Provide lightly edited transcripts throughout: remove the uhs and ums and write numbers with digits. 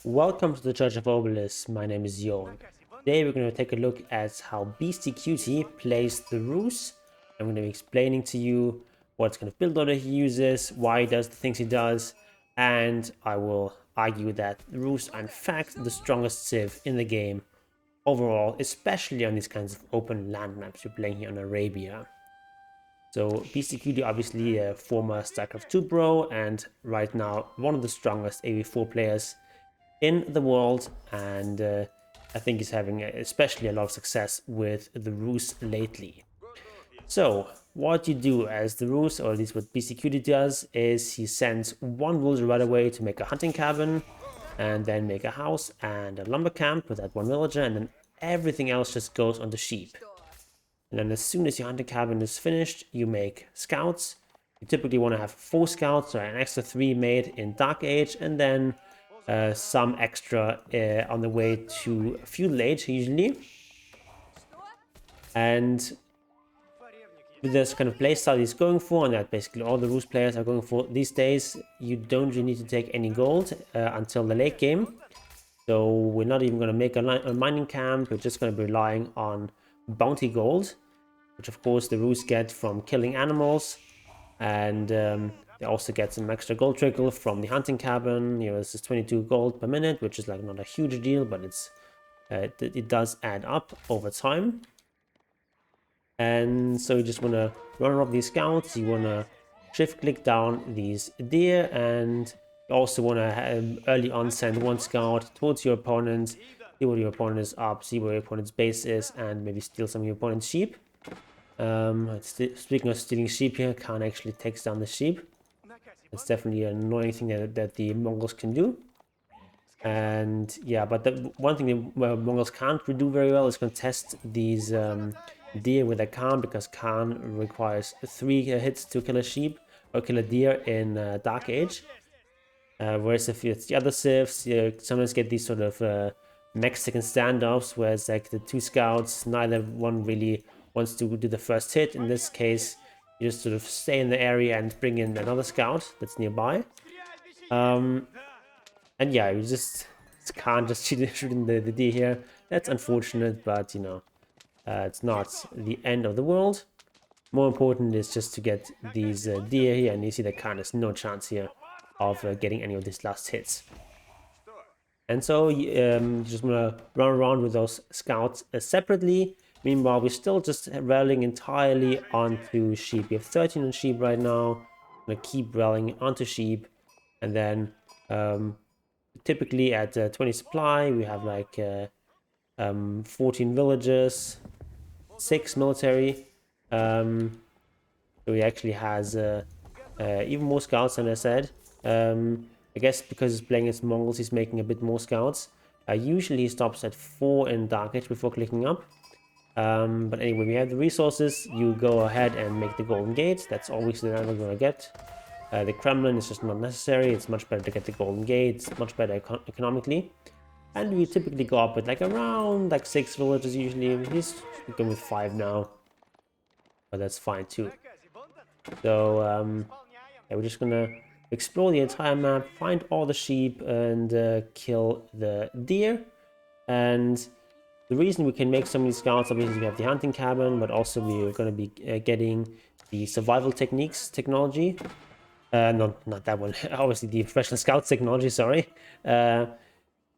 Welcome to the Church of Obelisk. My name is Yon. Today we're going to take a look at how Beastyqt plays the Rus. I'm going to be explaining to you what kind of build order he uses, why he does the things he does, and I will argue that the Rus are in fact the strongest civ in the game overall, especially on these kinds of open land maps we're playing here on Arabia. So Beastyqt obviously a former StarCraft 2 pro and right now one of the strongest AoE4 players in the world, and I think he's having especially a lot of success with the Rus lately. So what you do as the Rus, or at least what Beastyqt does, is he sends one villager right away to make a hunting cabin, and then make a house and a lumber camp with that one villager, and then everything else just goes on the sheep. And then as soon as your hunting cabin is finished, you make scouts. You typically want to have 4 scouts or an extra 3 made in Dark Age, and then some extra on the way to feudal age usually. And with this kind of playstyle he's going for, and that basically all the Rus players are going for these days, you don't really need to take any gold until the late game. So we're not even going to make a mining camp, we're just going to be relying on bounty gold, which of course the Rus get from killing animals, and they also get some extra gold trickle from the hunting cabin. You know, this is 22 gold per minute, which is like not a huge deal, but it does add up over time. And so you just want to run off these scouts. You want to shift click down these deer, and you also want to early on send one scout towards your opponent, see what your opponent is up, see where your opponent's base is, and maybe steal some of your opponent's sheep. Speaking of stealing sheep here, Khan actually takes down the sheep. It's definitely an annoying thing that the Mongols can do. And yeah, but the one thing the Mongols can't do very well is contest these deer with a Khan, because Khan requires 3 hits to kill a sheep or kill a deer in Dark Age. Whereas if it's the other civs, you sometimes get these sort of Mexican standoffs where it's like the 2 scouts, neither one really wants to do the first hit. In this case, you just sort of stay in the area and bring in another scout that's nearby. And yeah, you just can't just shoot the deer here. That's unfortunate, but you know, it's not the end of the world. More important is just to get these deer here, and you see that Khan has no chance here of getting any of these last hits. And so you just want to run around with those scouts separately. Meanwhile, we're still just rallying entirely onto sheep. We have 13 on sheep right now. I'm going to keep rallying onto sheep. And then typically at 20 supply, we have like 14 villages, 6 military. So he actually has even more scouts than I said. I guess because he's playing against Mongols, he's making a bit more scouts. Usually he stops at 4 in Dark Age before clicking up. But anyway, we have the resources. You go ahead and make the Golden Gate. That's always the number we're going to get. The Kremlin is just not necessary. It's much better to get the Golden Gate. It's much better economically. And we typically go up with like around like 6 villages usually. He's going with 5 now. But that's fine too. So yeah, we're just going to explore the entire map, find all the sheep, and kill the deer. And the reason we can make so many scouts, obviously we have the hunting cabin, but also we're going to be getting the survival techniques technology. Not that one, obviously the professional scouts technology, sorry.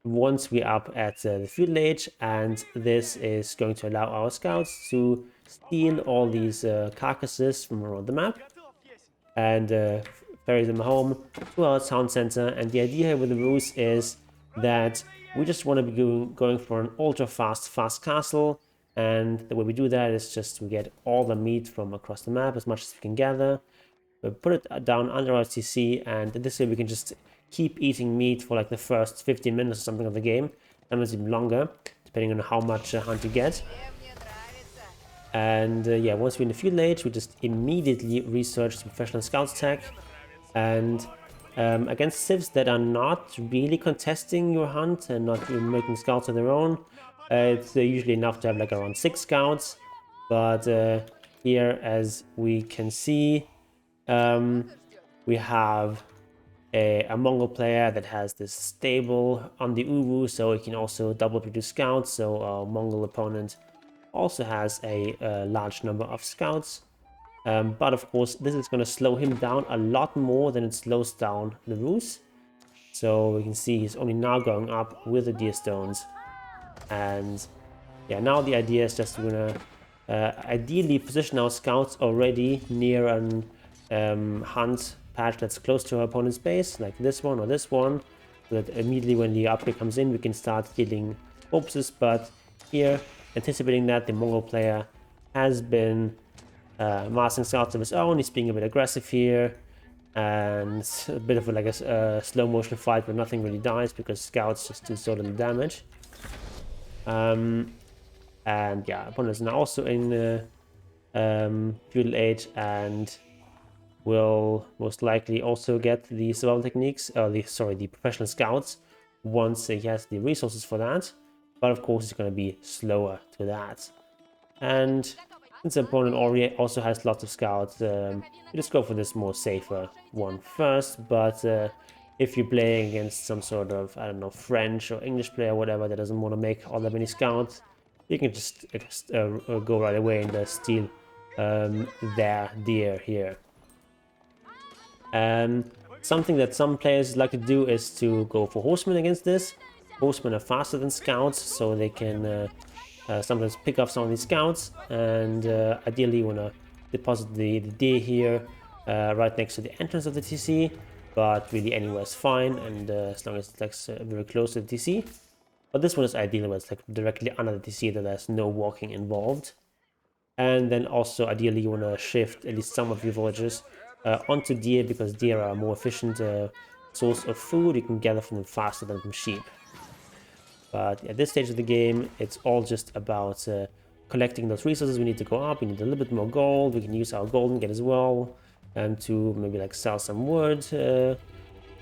Once we're up at the feudal age, and this is going to allow our scouts to steal all these carcasses from around the map and ferry them home to our town center. And the idea here with the Rus is that we just want to be going for an ultra fast castle, and the way we do that is just we get all the meat from across the map, as much as we can gather. We put it down under our TC, and this way we can just keep eating meat for like the first 15 minutes or something of the game, sometimes even longer, depending on how much hunt you get. And yeah, once we're in the feudal age, we just immediately research the professional scouts tech. And against civs that are not really contesting your hunt and not really making scouts of their own, it's usually enough to have like around 6 scouts. But here, as we can see, we have a Mongol player that has this stable on the Uru, so it can also double produce scouts. So our Mongol opponent also has a large number of scouts. But of course, this is going to slow him down a lot more than it slows down the Rus. So we can see he's only now going up with the deer stones. And yeah, now the idea is just we're gonna ideally position our scouts already near an hunt patch that's close to our opponent's base, like this one or this one, so that immediately when the upgrade comes in, we can start killing corpses. But here, anticipating that, the Mongol player has been massing scouts of his own. He's being a bit aggressive here, and a bit of a slow motion fight where nothing really dies because scouts just do so little damage. And yeah, opponent is now also in feudal age and will most likely also get the survival techniques, the professional scouts, once he has the resources for that. But of course, it's going to be slower to that. And since the opponent already also has lots of scouts, we just go for this more safer one first. But if you're playing against some sort of, I don't know, French or English player or whatever that doesn't want to make all that many scouts, you can just go right away and steal their deer here. Something that some players like to do is to go for Horsemen against this. Horsemen are faster than scouts, so they can sometimes pick up some of these scouts, and ideally you want to deposit the deer here right next to the entrance of the TC, but really anywhere is fine, and as long as it's like very close to the TC. But this one is ideal where it's like directly under the TC, that there's no walking involved. And then also ideally you want to shift at least some of your villagers onto deer, because deer are a more efficient source of food. You can gather from them faster than from sheep. But at this stage of the game, it's all just about collecting those resources. We need to go up, we need a little bit more gold. We can use our golden gate as well to maybe like sell some wood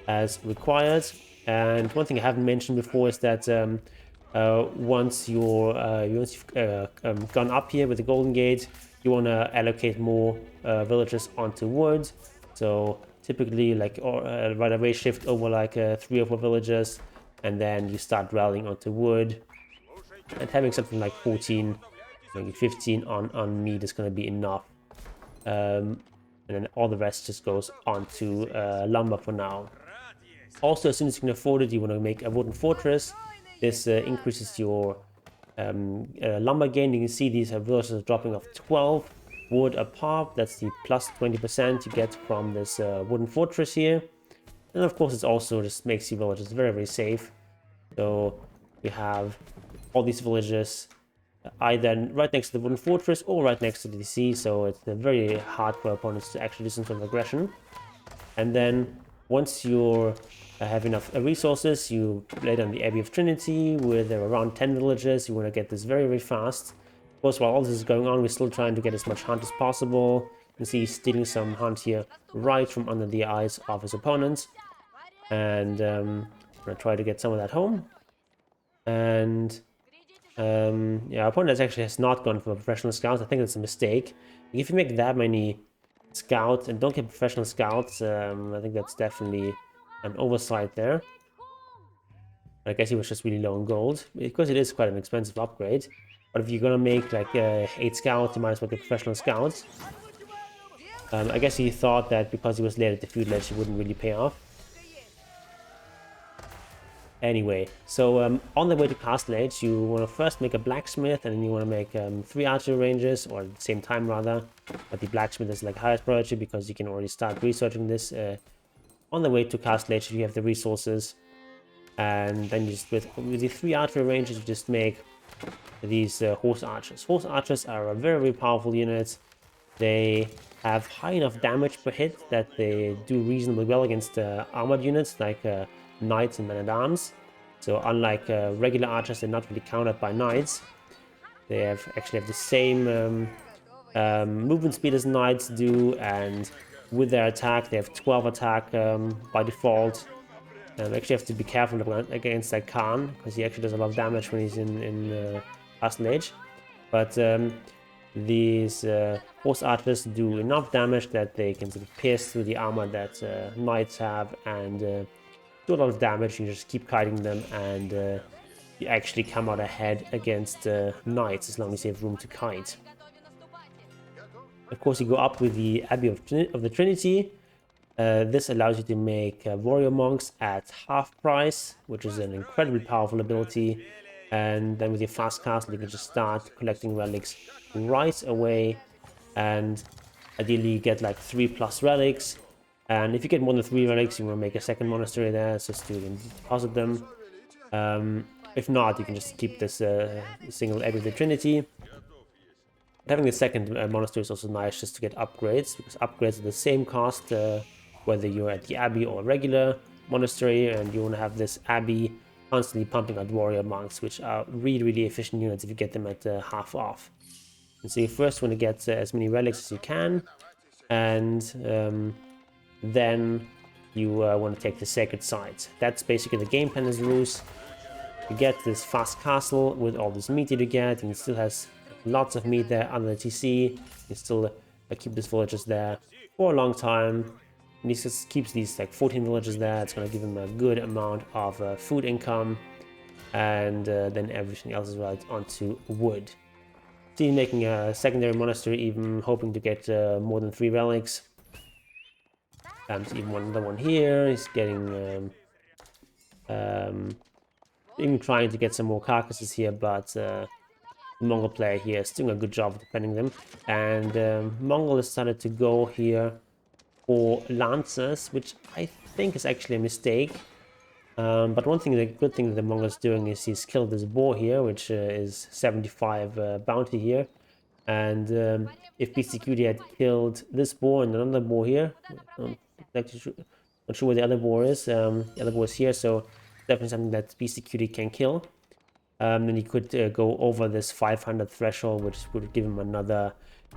as required. And one thing I haven't mentioned before is that once you've gone up here with the golden gate, you want to allocate more villagers onto wood. So typically like right away shift over like 3 or 4 villagers, and then you start rallying onto wood, and having something like 14, maybe 15 on meat is going to be enough. And then all the rest just goes onto lumber for now. Also, as soon as you can afford it, you want to make a wooden fortress. This increases your lumber gain. You can see these villagers are dropping off 12 wood a pop. That's the plus 20% you get from this wooden fortress here. And of course, it also just makes your villagers very, very safe. So you have all these villages either right next to the wooden fortress or right next to the DC. So it's very hard for opponents to actually do some sort of aggression. And then once you have enough resources, you lay down the Abbey of Trinity with around 10 villages. You want to get this very, very fast. Of course, while all this is going on, we're still trying to get as much hunt as possible. You can see he's stealing some hunt here right from under the eyes of his opponents. And I'm going to try to get some of that home. And yeah, our opponent actually has not gone for professional scouts. I think that's a mistake. If you make that many scouts and don't get professional scouts, I think that's definitely an oversight there. I guess he was just really low on gold, because it is quite an expensive upgrade. But if you're gonna make like 8 scouts, you might as well get professional scouts. I guess he thought that because he was late at the feudal age, it wouldn't really pay off. Anyway, so on the way to Castle Age, you want to first make a blacksmith, and then you want to make 3 archery ranges, or at the same time rather. But the blacksmith is like highest priority because you can already start researching this on the way to Castle Age if you have the resources. And then you just with the 3 archery ranges, you just make these horse archers. Horse archers are a very, very powerful unit. They have high enough damage per hit that they do reasonably well against armored units like knights and men-at-arms. So unlike regular archers, they're not really countered by knights. They actually have the same movement speed as knights do, and with their attack, they have 12 attack by default. Actually have to be careful against that Khan, because he actually does a lot of damage when he's in Castle Age. But these horse archers do enough damage that they can sort of pierce through the armor that knights have and do a lot of damage. You just keep kiting them, and you actually come out ahead against knights as long as you have room to kite. Of course, you go up with the Abbey of the Trinity. This allows you to make warrior monks at half price, which is an incredibly powerful ability. And then with your fast castle, you can just start collecting relics right away. And ideally, you get like 3+ relics. And if you get more than 3 relics, you want to make a second monastery there, just to deposit them. If not, you can just keep this single Abbey of the Trinity. Having the second monastery is also nice just to get upgrades, because upgrades are the same cost whether you're at the Abbey or a regular monastery, and you want to have this Abbey constantly pumping out warrior monks, which are really efficient units if you get them at half off. And so you first want to get as many relics as you can, and then you want to take the sacred site. That's basically the game plan as Rus. You get this fast castle with all this meat that you get, and it still has lots of meat there under the TC. You still keep these villagers there for a long time. And he just keeps these like 14 villagers there. It's going to give him a good amount of food income, and then everything else is right onto wood. See, making a secondary monastery, even hoping to get more than 3 relics. So even another one here. He's getting even trying to get some more carcasses here, but the Mongol player here is doing a good job of defending them. And Mongol has started to go here for lancers, which I think is actually a mistake. But one thing, the good thing that the Mongol is doing is he's killed this boar here, which is 75 bounty here. And if Beastyqt had killed this boar and another boar here, not sure where the other boar is. The other boar is here, so definitely something that Beastyqt can kill. Then he could go over this 500 threshold, which would give him another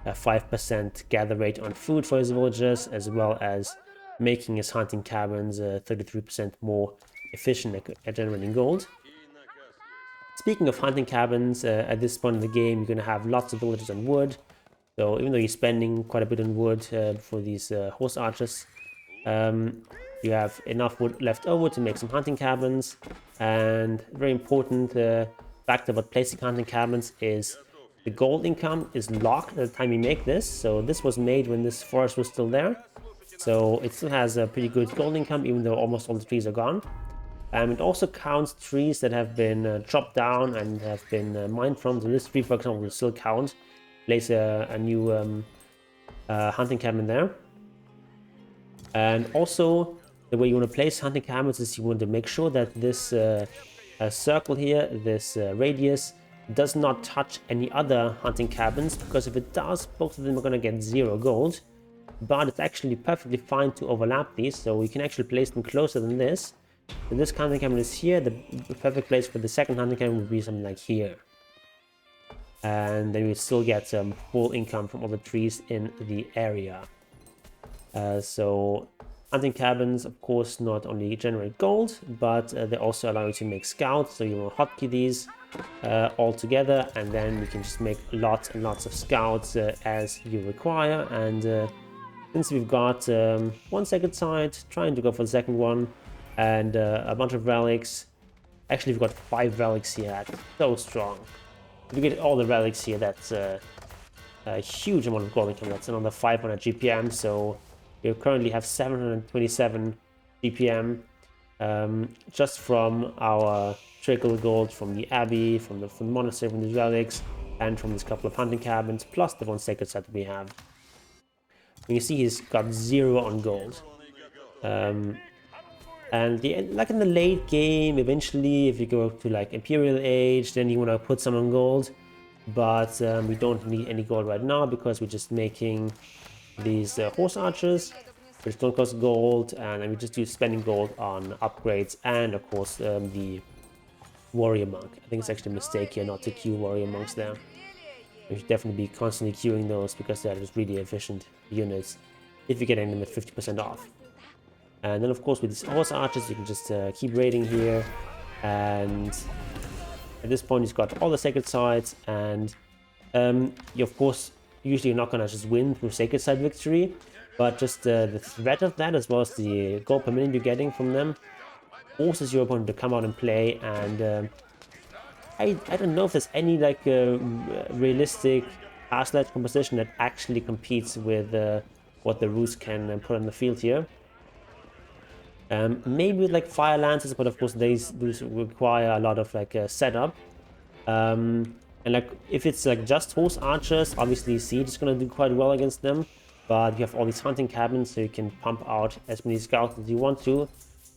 5% gather rate on food for his villagers, as well as making his hunting cabins 33% more efficient at generating gold. Speaking of hunting cabins, at this point in the game, you're going to have lots of villagers on wood. So even though you're spending quite a bit on wood for these horse archers, you have enough wood left over to make some hunting cabins. And very important factor about placing hunting cabins is the gold income is locked at the time you make this. So this was made when this forest was still there. So it still has a pretty good gold income, even though almost all the trees are gone. It also counts trees that have been chopped down and have been mined from. So this tree, for example, will still count. Place a new hunting cabin there. And also, the way you want to place hunting cabins is you want to make sure that this circle here, this radius, does not touch any other hunting cabins, because if it does, both of them are going to get 0 gold. But it's actually perfectly fine to overlap these, so you can actually place them closer than this. If this hunting cabin is here, the perfect place for the second hunting cabin would be something like here. And then you still get some full income from all the trees in the area. So hunting cabins, of course, not only generate gold, but they also allow you to make scouts. So you will hotkey these all together, and then you can just make lots and lots of scouts as you require. And since we've got one sacred site, trying to go for the second one, and a bunch of relics. Actually, we've got 5 relics here. That's so strong. If you get all the relics here, that's a huge amount of gold income. That's another 500 GPM. So you currently have 727 GPM just from our trickle gold from the Abbey, from the monastery, from the relics, and from this couple of hunting cabins, plus the one sacred site that we have. You can see he's got 0 on gold. And like in the late game, eventually, if you go to like Imperial Age, then you want to put some on gold. But we don't need any gold right now, because we're just making these horse archers, which don't cost gold, and then we just do spending gold on upgrades, and of course the warrior monk. I think it's actually a mistake here not to queue warrior monks there. We should definitely be constantly queuing those, because they're just really efficient units if you're getting them at 50% off. And then of course with these horse archers you can just keep raiding here, and at this point he's got all the sacred sites, and You of course usually not gonna just win through sacred side victory, but just the threat of that, as well as the gold per minute you're getting from them, forces your opponent to come out and play. And I don't know if there's any like realistic cast-led composition that actually competes with what the Rus can put on the field here. Maybe with like fire lances, but of course these require a lot of like setup. And like if it's like just horse archers, obviously siege is gonna do quite well against them. But you have all these hunting cabins, so you can pump out as many scouts as you want to, and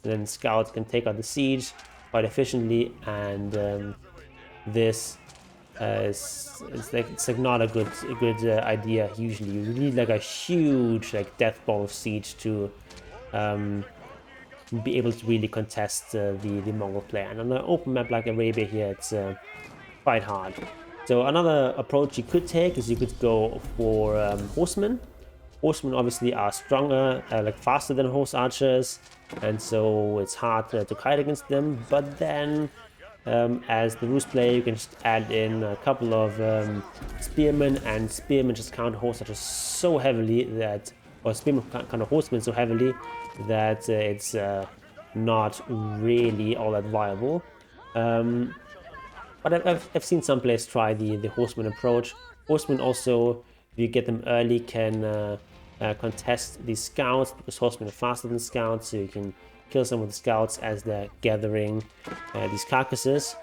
then scouts can take out the siege quite efficiently. And this it's like not a good idea. Usually, you need like a huge like death ball of siege to be able to really contest the Mongol player. And on an open map like Arabia here, it's quite hard. So another approach you could take is you could go for Horsemen. Horsemen obviously are stronger, like faster than horse archers, and so it's hard to kite against them. But then, as the Rus player, you can just add in a couple of spearmen, and spearmen just counter horse archers so heavily that, or spearmen counter horsemen so heavily that it's not really all that viable. But I've seen some players try the horseman approach. Horsemen also, if you get them early, can contest these scouts, because horsemen are faster than scouts, so you can kill some of the scouts as they're gathering these carcasses.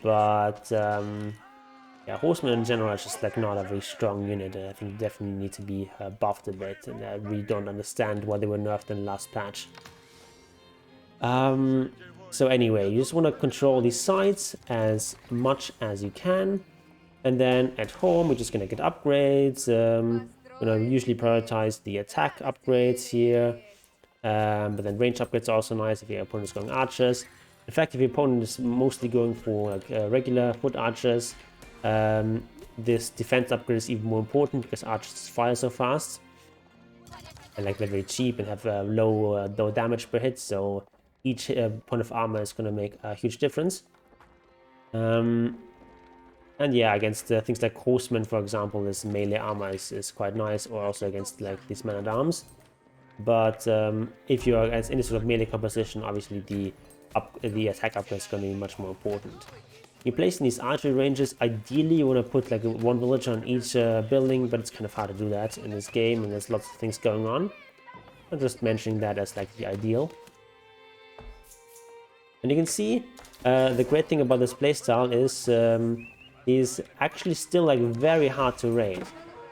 But yeah, horsemen in general are just like not a very strong unit. I think definitely need to be buffed a bit, and I really don't understand why they were nerfed in the last patch. So anyway, you just want to control these sides as much as you can, and then at home we're just going to get upgrades. Usually prioritize the attack upgrades here, but then range upgrades are also nice if your opponent is going archers. In fact, if your opponent is mostly going for like regular foot archers, this defense upgrade is even more important, because archers fire so fast and like they're very cheap and have low damage per hit, so each point of armor is going to make a huge difference. And yeah, against things like horsemen, for example, this melee armor is quite nice, or also against like these men-at-arms. But if you're against any sort of melee composition, obviously the attack upgrade is going to be much more important. You place in these archery ranges, ideally you want to put like one villager on each building, but it's kind of hard to do that in this game, and there's lots of things going on. I'm just mentioning that as like the ideal. And you can see the great thing about this playstyle is he's actually still like very hard to raid,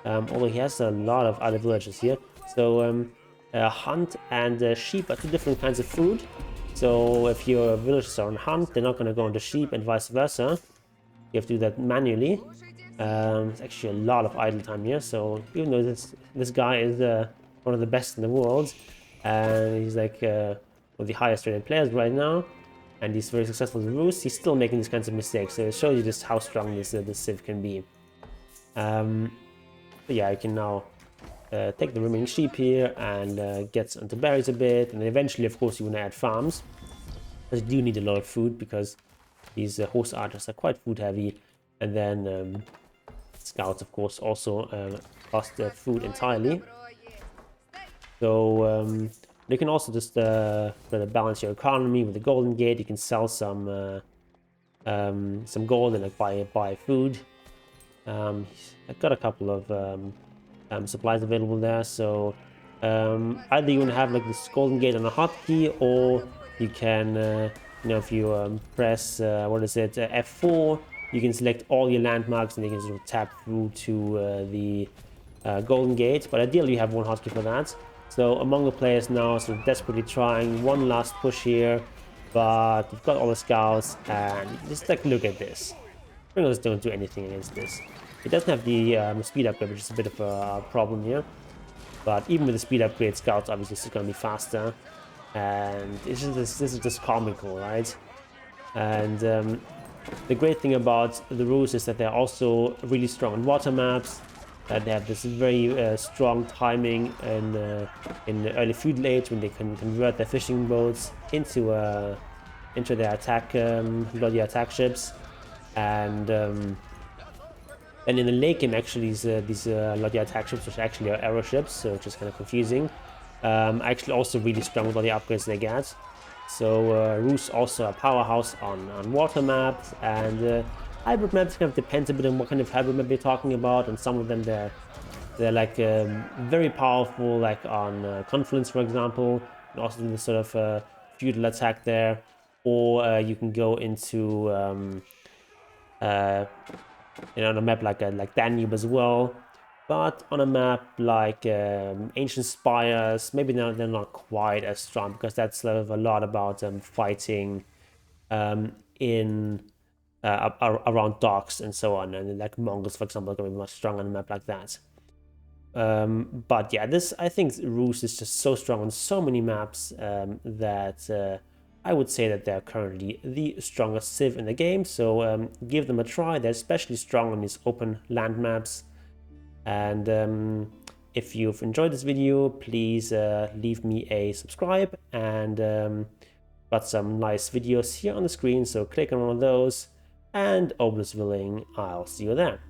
although he has a lot of other villagers here. So hunt and sheep are two different kinds of food. So if your villagers are on hunt, they're not going to go on the sheep, and vice versa. You have to do that manually. It's actually a lot of idle time here. So even though this guy is one of the best in the world, and he's like one of the highest rated players right now, and he's very successful with Rus, he's still making these kinds of mistakes. So it shows you just how strong this Civ can be. But yeah, you can now take the remaining sheep here and get onto berries a bit, and then eventually, of course, you want to add farms. But you do need a lot of food, because these horse archers are quite food heavy, and then scouts, of course, also cost food entirely. So you can also just balance your economy with the golden gate. You can sell some gold and like buy food. I've got a couple of supplies available there, so either you want to have like this golden gate on a hotkey, or you can if you press F4, you can select all your landmarks, and you can sort of tap through to the golden gate. But ideally you have one hotkey for that. So among the players now sort of desperately trying one last push here, but you've got all the scouts, and just like look at this. Springlers don't do anything against this. It doesn't have the speed upgrade, which is a bit of a problem here. But even with the speed upgrade, scouts obviously is going to be faster, and this is just comical, right? And the great thing about the Rus is that they're also really strong on water maps. They have this very strong timing in the early feudal age, when they can convert their fishing boats into their attack bloody attack ships, and Then in the late game, actually, these Lottie attack ships, which actually are arrow ships, so which is kind of confusing, actually also really strong with all the upgrades they get. So Rus also a powerhouse on water maps, and hybrid maps kind of depends a bit on what kind of hybrid map you're talking about. And some of them they're like very powerful, like on Confluence, for example, and also do this sort of feudal attack there. Or you can go into on a map like Danube as well. But on a map like Ancient Spires, maybe they're not quite as strong, because that's sort of a lot about fighting in around docks and so on. And like Mongols, for example, are going to be much stronger on a map like that. But yeah, I think Rus is just so strong on so many maps that I would say that they're currently the strongest civ in the game. So give them a try. They're especially strong on these open land maps. And if you've enjoyed this video, please leave me a subscribe, and got some nice videos here on the screen, so click on one of those, and Obelisk willing, I'll see you there.